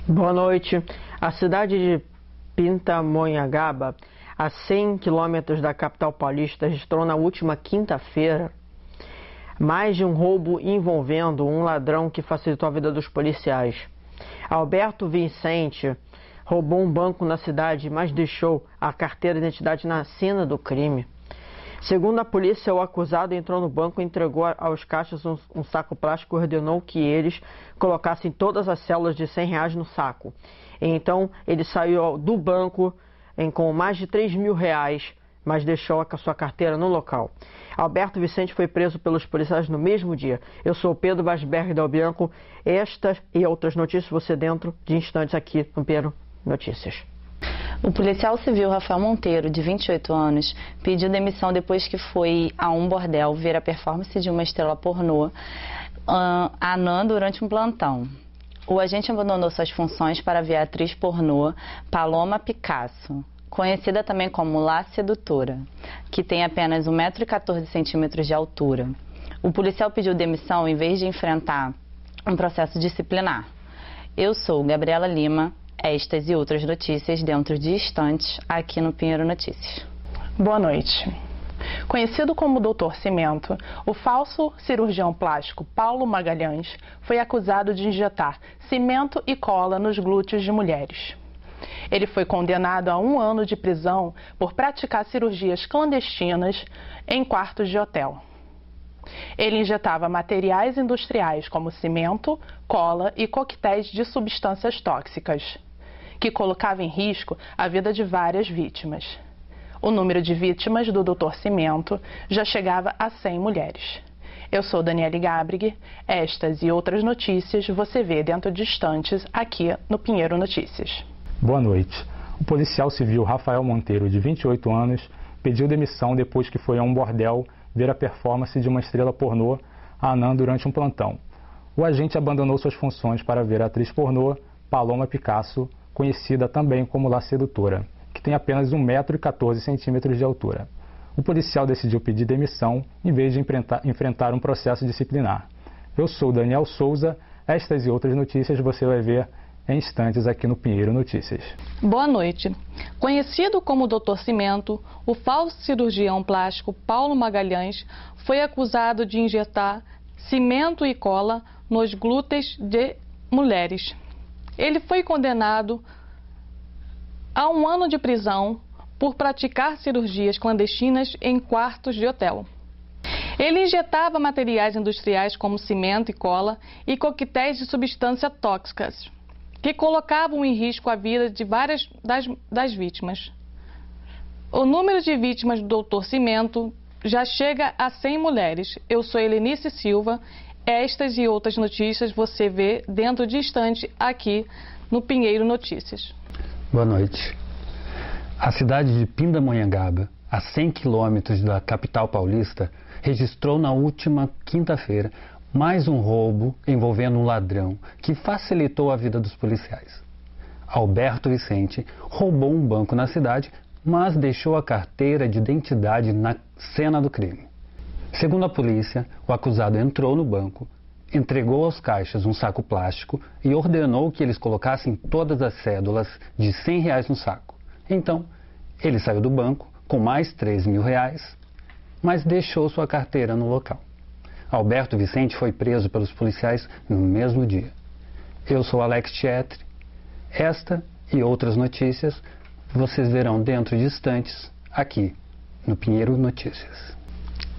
Boa noite. A cidade de Pindamonhangaba, a 100 quilômetros da capital paulista, registrou na última quinta-feira mais de um roubo envolvendo um ladrão que facilitou a vida dos policiais. Alberto Vicente roubou um banco na cidade, mas deixou a carteira de identidade na cena do crime. Segundo a polícia, o acusado entrou no banco e entregou aos caixas um saco plástico e ordenou que eles colocassem todas as células de R$100 no saco. Então, ele saiu do banco com mais de R$3.000, mas deixou a sua carteira no local. Alberto Vicente foi preso pelos policiais no mesmo dia. Eu sou o Pedro Basberg Del Bianco. Estas e outras notícias você dentro de instantes aqui no Pinheiro Notícias. O policial civil Rafael Monteiro, de 28 anos, pediu demissão depois que foi a um bordel ver a performance de uma estrela pornô, Anã, durante um plantão. O agente abandonou suas funções para ver a atriz pornô Paloma Picasso, conhecida também como La Sedutora, que tem apenas 1,14 m de altura. O policial pediu demissão em vez de enfrentar um processo disciplinar. Eu sou Gabriela Lima. Estas e outras notícias dentro de instantes aqui no Pinheiro Notícias. Boa noite. Conhecido como Dr. Cimento, o falso cirurgião plástico Paulo Magalhães foi acusado de injetar cimento e cola nos glúteos de mulheres. Ele foi condenado a 1 ano de prisão por praticar cirurgias clandestinas em quartos de hotel. Ele injetava materiais industriais como cimento, cola e coquetéis de substâncias tóxicas, que colocava em risco a vida de várias vítimas. O número de vítimas do Dr. Cimento já chegava a 100 mulheres. Eu sou Daniele Gabrig. Estas e outras notícias você vê dentro de instantes aqui no Pinheiro Notícias. Boa noite. O policial civil Rafael Monteiro, de 28 anos, pediu demissão depois que foi a um bordel ver a performance de uma estrela pornô, Anã, durante um plantão. O agente abandonou suas funções para ver a atriz pornô Paloma Picasso, conhecida também como La Sedutora, que tem apenas 1,14 m de altura. O policial decidiu pedir demissão em vez de enfrentar um processo disciplinar. Eu sou Daniel Souza. Estas e outras notícias você vai ver em instantes aqui no Pinheiro Notícias. Boa noite. Conhecido como Dr. Cimento, o falso cirurgião plástico Paulo Magalhães foi acusado de injetar cimento e cola nos glúteos de mulheres. Ele foi condenado a 1 ano de prisão por praticar cirurgias clandestinas em quartos de hotel. Ele injetava materiais industriais como cimento e cola e coquetéis de substâncias tóxicas, que colocavam em risco a vida de várias das vítimas. O número de vítimas do Dr. Cimento já chega a 100 mulheres. Eu sou Helenice Silva. Estas e outras notícias você vê dentro de instante aqui no Pinheiro Notícias. Boa noite. A cidade de Pindamonhangaba, a 100 quilômetros da capital paulista, registrou na última quinta-feira mais um roubo envolvendo um ladrão que facilitou a vida dos policiais. Alberto Vicente roubou um banco na cidade, mas deixou a carteira de identidade na cena do crime. Segundo a polícia, o acusado entrou no banco, entregou aos caixas um saco plástico e ordenou que eles colocassem todas as cédulas de R$100 no saco. Então, ele saiu do banco com mais R$3.000, mas deixou sua carteira no local. Alberto Vicente foi preso pelos policiais no mesmo dia. Eu sou Alex Tietri. Esta e outras notícias vocês verão dentro de instantes aqui no Pinheiro Notícias.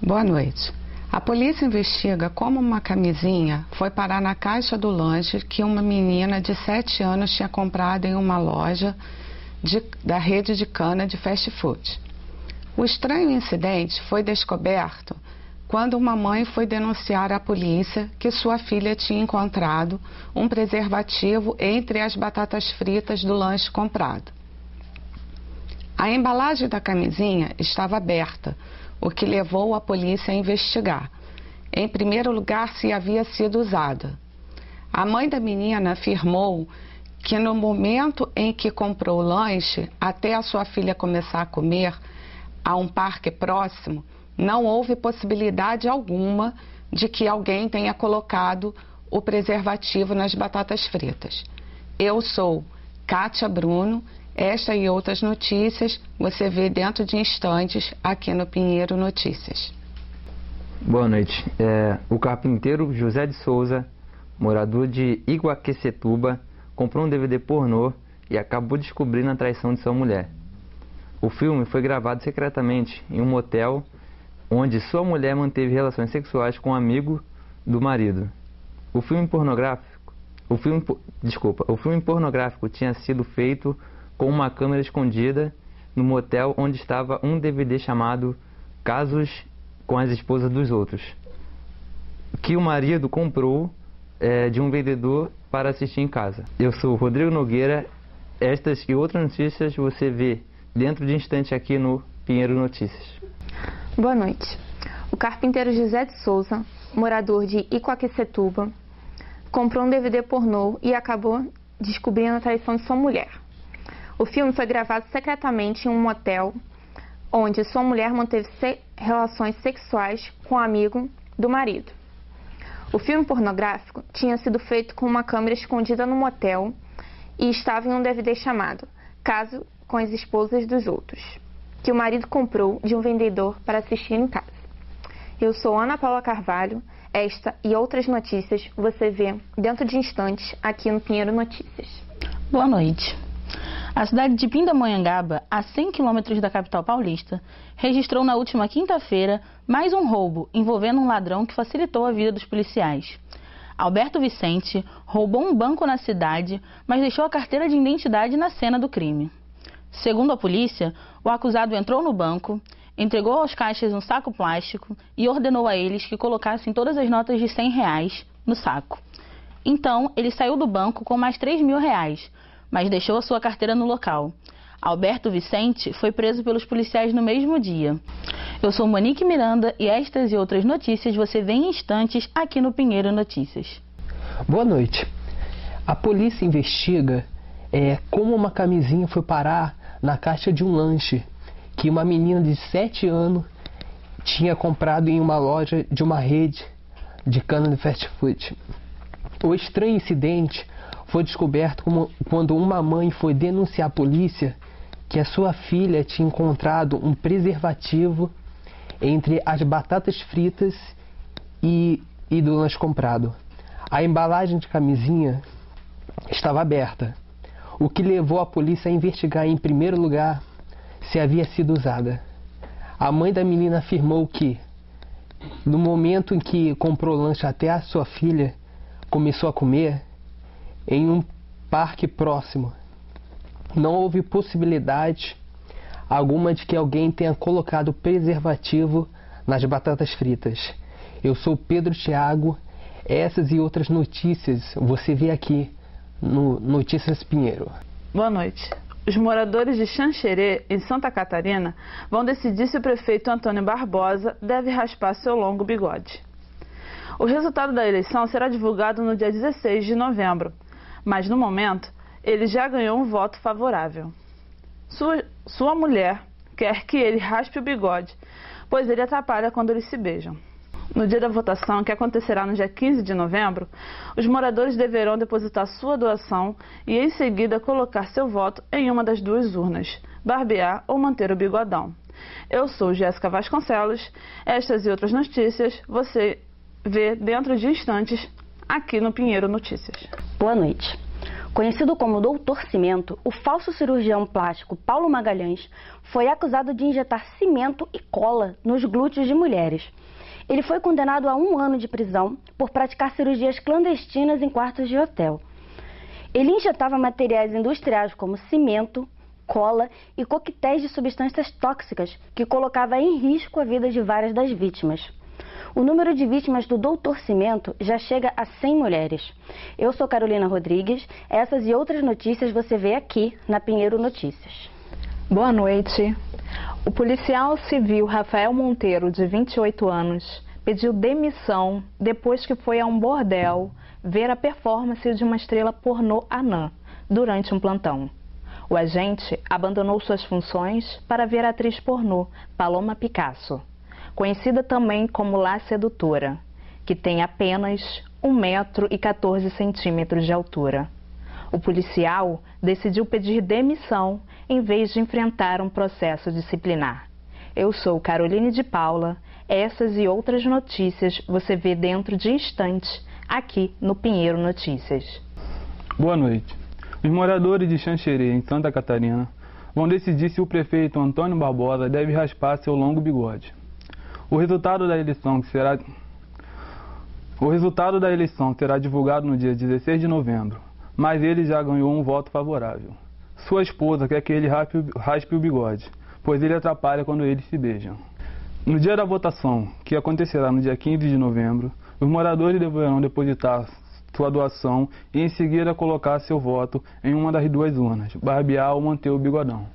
Boa noite. A polícia investiga como uma camisinha foi parar na caixa do lanche que uma menina de 7 anos tinha comprado em uma loja da rede de cana de fast food. O estranho incidente foi descoberto quando uma mãe foi denunciar à polícia que sua filha tinha encontrado um preservativo entre as batatas fritas do lanche comprado. A embalagem da camisinha estava aberta, o que levou a polícia a investigar. Em primeiro lugar, se havia sido usada. A mãe da menina afirmou que no momento em que comprou o lanche, até a sua filha começar a comer, a um parque próximo, não houve possibilidade alguma de que alguém tenha colocado o preservativo nas batatas fritas. Eu sou Kátia Bruno. Esta e outras notícias você vê dentro de instantes aqui no Pinheiro Notícias. Boa noite. O carpinteiro José de Souza, morador de Iguaquecetuba, comprou um DVD pornô e acabou descobrindo a traição de sua mulher. O filme foi gravado secretamente em um motel onde sua mulher manteve relações sexuais com um amigo do marido. O filme pornográfico tinha sido feito com uma câmera escondida no motel onde estava um DVD chamado Casos com as Esposas dos Outros, que o marido comprou de um vendedor para assistir em casa. Eu sou Rodrigo Nogueira. Estas e outras notícias você vê dentro de instante aqui no Pinheiro Notícias. Boa noite. O carpinteiro José de Souza, morador de Iguaquecetuba, comprou um DVD pornô e acabou descobrindo a traição de sua mulher. O filme foi gravado secretamente em um motel onde sua mulher manteve relações sexuais com um amigo do marido. O filme pornográfico tinha sido feito com uma câmera escondida no motel e estava em um DVD chamado Caso com as Esposas dos Outros, que o marido comprou de um vendedor para assistir em casa. Eu sou Ana Paula Carvalho. Esta e outras notícias você vê dentro de instantes aqui no Pinheiro Notícias. Boa noite. A cidade de Pindamonhangaba, a 100 quilômetros da capital paulista, registrou na última quinta-feira mais um roubo envolvendo um ladrão que facilitou a vida dos policiais. Alberto Vicente roubou um banco na cidade, mas deixou a carteira de identidade na cena do crime. Segundo a polícia, o acusado entrou no banco, entregou aos caixas um saco plástico e ordenou a eles que colocassem todas as notas de R$100 no saco. Então, ele saiu do banco com mais R$3.000, mas deixou a sua carteira no local. Alberto Vicente foi preso pelos policiais no mesmo dia. Eu sou Monique Miranda e estas e outras notícias você vê em instantes aqui no Pinheiro Notícias. Boa noite. A polícia investiga como uma camisinha foi parar na caixa de um lanche que uma menina de 7 anos tinha comprado em uma loja de uma rede de cana de fast food. O estranho incidente foi descoberto quando uma mãe foi denunciar à polícia que a sua filha tinha encontrado um preservativo entre as batatas fritas e do lanche comprado. A embalagem de camisinha estava aberta, o que levou a polícia a investigar em primeiro lugar se havia sido usada. A mãe da menina afirmou que, no momento em que comprou o lanche até a sua filha começou a comer, em um parque próximo, não houve possibilidade alguma de que alguém tenha colocado preservativo nas batatas fritas. Eu sou Pedro Thiago. Essas e outras notícias você vê aqui no Notícias Pinheiro. Boa noite. Os moradores de Xanxerê, em Santa Catarina, vão decidir se o prefeito Antônio Barbosa deve raspar seu longo bigode. O resultado da eleição será divulgado no dia 16 de novembro, mas no momento ele já ganhou um voto favorável. Sua mulher quer que ele raspe o bigode, pois ele atrapalha quando eles se beijam. No dia da votação, que acontecerá no dia 15 de novembro, os moradores deverão depositar sua doação e, em seguida, colocar seu voto em uma das duas urnas, barbear ou manter o bigodão. Eu sou Jéssica Vasconcelos. Estas e outras notícias você vê dentro de instantes aqui no Pinheiro Notícias. Boa noite. Conhecido como Doutor Cimento, o falso cirurgião plástico Paulo Magalhães foi acusado de injetar cimento e cola nos glúteos de mulheres. Ele foi condenado a 1 ano de prisão por praticar cirurgias clandestinas em quartos de hotel. Ele injetava materiais industriais como cimento, cola e coquetéis de substâncias tóxicas que colocava em risco a vida de várias das vítimas. O número de vítimas do Doutor Cimento já chega a 100 mulheres. Eu sou Carolina Rodrigues. Essas e outras notícias você vê aqui na Pinheiro Notícias. Boa noite. O policial civil Rafael Monteiro, de 28 anos, pediu demissão depois que foi a um bordel ver a performance de uma estrela pornô anã durante um plantão. O agente abandonou suas funções para ver a atriz pornô Paloma Picasso, conhecida também como La Sedutora, que tem apenas 1,14 m de altura. O policial decidiu pedir demissão em vez de enfrentar um processo disciplinar. Eu sou Caroline de Paula. Essas e outras notícias você vê dentro de instantes aqui no Pinheiro Notícias. Boa noite. Os moradores de Xanxerê, em Santa Catarina, vão decidir se o prefeito Antônio Barbosa deve raspar seu longo bigode. O resultado da eleição será divulgado no dia 16 de novembro, mas ele já ganhou um voto favorável. Sua esposa quer que ele raspe o bigode, pois ele atrapalha quando eles se beijam. No dia da votação, que acontecerá no dia 15 de novembro, os moradores deverão depositar sua doação e em seguida colocar seu voto em uma das duas urnas, barbear ou manter o bigodão.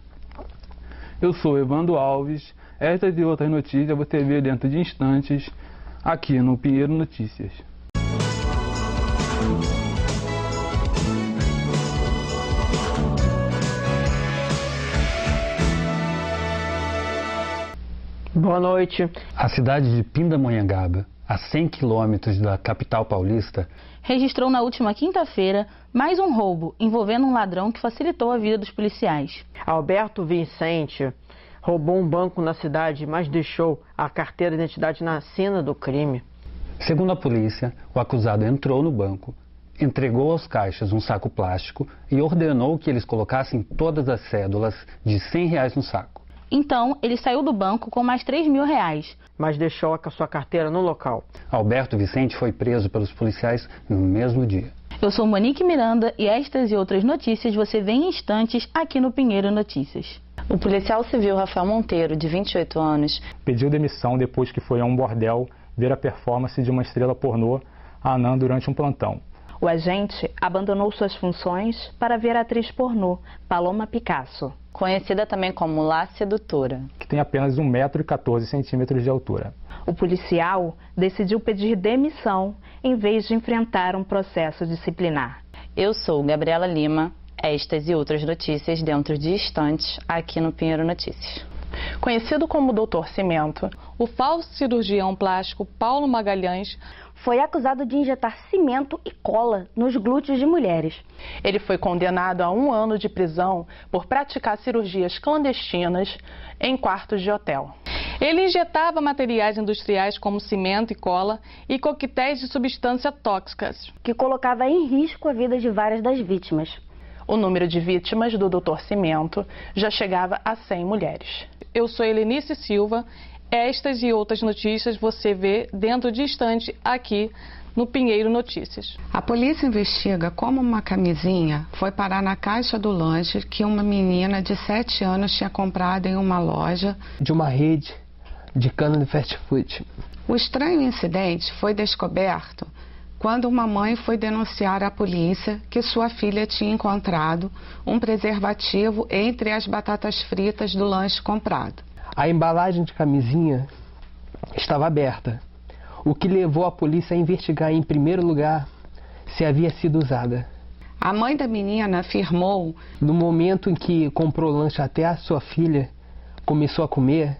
Eu sou Evandro Alves. Estas e outras notícias você vê dentro de instantes aqui no Pinheiro Notícias. Boa noite. A cidade de Pindamonhangaba, a 100 quilômetros da capital paulista, registrou na última quinta-feira mais um roubo envolvendo um ladrão que facilitou a vida dos policiais. Alberto Vicente roubou um banco na cidade, mas deixou a carteira de identidade na cena do crime. Segundo a polícia, o acusado entrou no banco, entregou aos caixas um saco plástico e ordenou que eles colocassem todas as cédulas de R$100 no saco. Então, ele saiu do banco com mais R$3.000. Mas deixou a sua carteira no local. Alberto Vicente foi preso pelos policiais no mesmo dia. Eu sou Monique Miranda e estas e outras notícias você vê em instantes aqui no Pinheiro Notícias. O policial civil Rafael Monteiro, de 28 anos, pediu demissão depois que foi a um bordel ver a performance de uma estrela pornô, Anã, durante um plantão. O agente abandonou suas funções para ver a atriz pornô, Paloma Picasso, conhecida também como La Sedutora, que tem apenas 1,14 m de altura. O policial decidiu pedir demissão em vez de enfrentar um processo disciplinar. Eu sou Gabriela Lima. Estas e outras notícias dentro de instantes aqui no Pinheiro Notícias. Conhecido como Dr. Cimento, o falso cirurgião plástico Paulo Magalhães foi acusado de injetar cimento e cola nos glúteos de mulheres. Ele foi condenado a 1 ano de prisão por praticar cirurgias clandestinas em quartos de hotel. Ele injetava materiais industriais como cimento e cola e coquetéis de substâncias tóxicas, que colocava em risco a vida de várias das vítimas. O número de vítimas do Dr. Cimento já chegava a 100 mulheres. Eu sou Helenice Silva. Estas e outras notícias você vê dentro de instante aqui no Pinheiro Notícias. A polícia investiga como uma camisinha foi parar na caixa do lanche que uma menina de 7 anos tinha comprado em uma loja de uma rede de cana de fast food. O estranho incidente foi descoberto quando uma mãe foi denunciar à polícia que sua filha tinha encontrado um preservativo entre as batatas fritas do lanche comprado. A embalagem de camisinha estava aberta, o que levou a polícia a investigar em primeiro lugar se havia sido usada. A mãe da menina afirmou: no momento em que comprou o lanche até a sua filha começou a comer,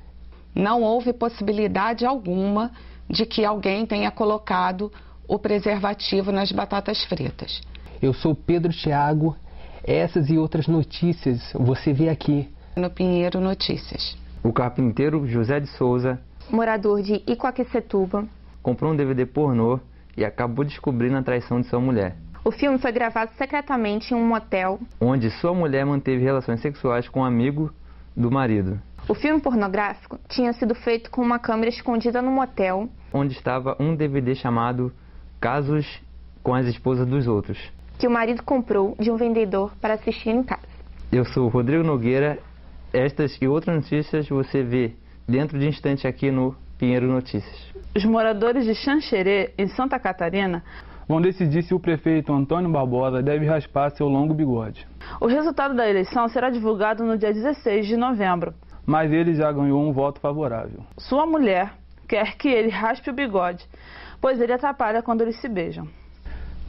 não houve possibilidade alguma de que alguém tenha colocado o preservativo nas batatas fritas. Eu sou Pedro Thiago. Essas e outras notícias você vê aqui no Pinheiro Notícias. O carpinteiro José de Souza, morador de Iquaquecetuba, comprou um DVD pornô e acabou descobrindo a traição de sua mulher. O filme foi gravado secretamente em um motel, onde sua mulher manteve relações sexuais com um amigo do marido. O filme pornográfico tinha sido feito com uma câmera escondida no motel, onde estava um DVD chamado Casos com as Esposas dos Outros, que o marido comprou de um vendedor para assistir em casa. Eu sou Rodrigo Nogueira. Estas e outras notícias você vê dentro de instante aqui no Pinheiro Notícias. Os moradores de Xanxerê, em Santa Catarina, vão decidir se o prefeito Antônio Barbosa deve raspar seu longo bigode. O resultado da eleição será divulgado no dia 16 de novembro. Mas ele já ganhou um voto favorável. Sua mulher quer que ele raspe o bigode, pois ele atrapalha quando eles se beijam.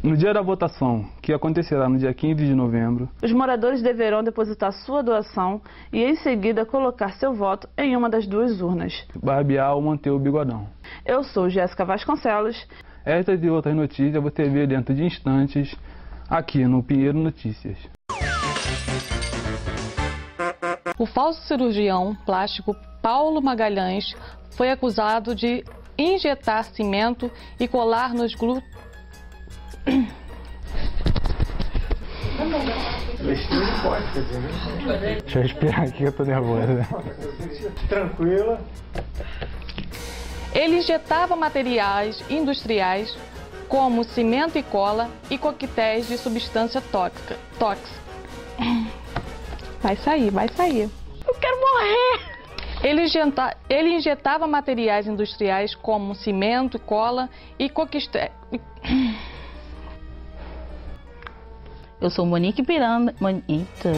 No dia da votação, que acontecerá no dia 15 de novembro, os moradores deverão depositar sua doação e em seguida colocar seu voto em uma das duas urnas, barbear ou manter o bigodão. Eu sou Jéssica Vasconcelos. Estas e outras notícias você vê dentro de instantes aqui no Pinheiro Notícias. O falso cirurgião plástico Paulo Magalhães foi acusado de injetar cimento e colar nos glúteos. Deixa eu respirar aqui que eu tô nervosa. Tranquila. Ele injetava materiais industriais como cimento e cola e coquetéis de substância tóxica. Vai sair, vai sair. Eu quero morrer! Ele injetava materiais industriais como cimento, cola e coquetéis. Eu sou Monique Piranda. Eita.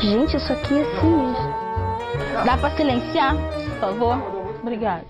Gente, isso aqui é assim mesmo. Dá pra silenciar, por favor? Obrigada.